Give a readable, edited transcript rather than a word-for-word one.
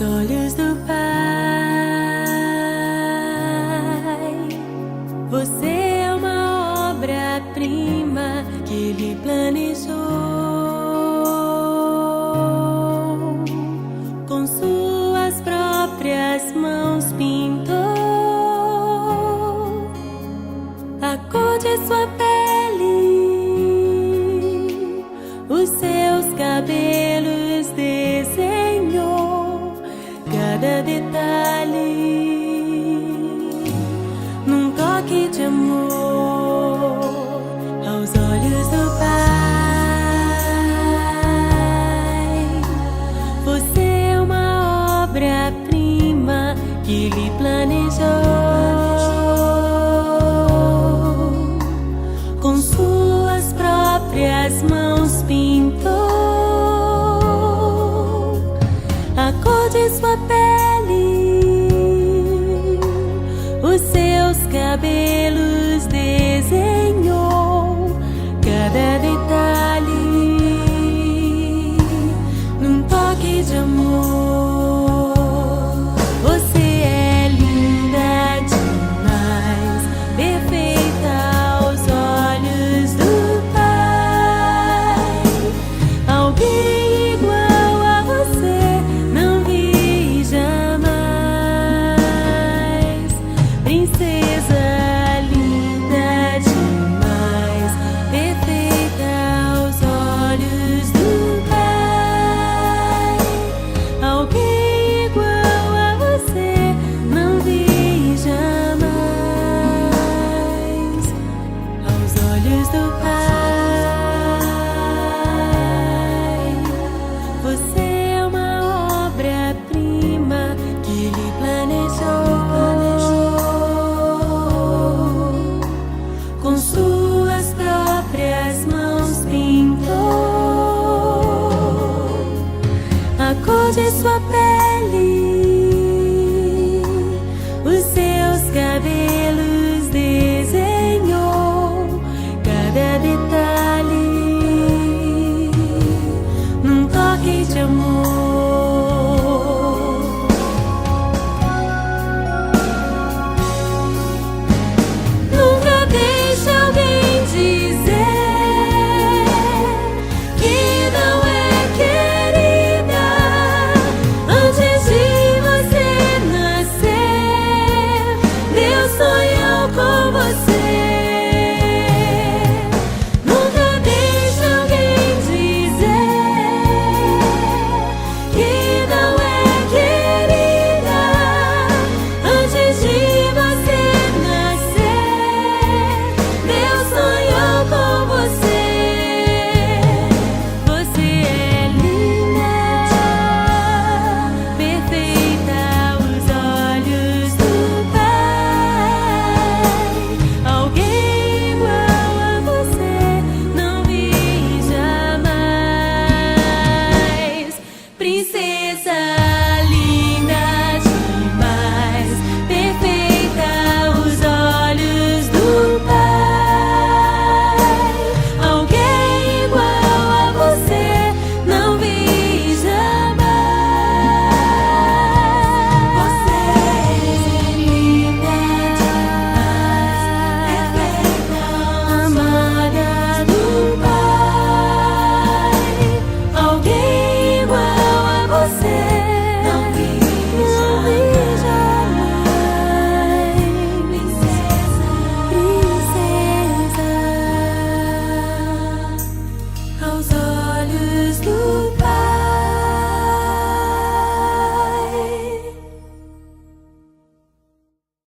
olhos do Pai. Você é uma obra-prima que Ele planejou. Com suas próprias mãos pintou a cor de sua pele, os seus cabelos desenhou, cada detalhe num toque de amor aos olhos do Pai. Você é uma obra-prima que Ele planejou. Com suas próprias mãos pintou a cor de sua pele, os seus cabelos desenhou, cada detalhe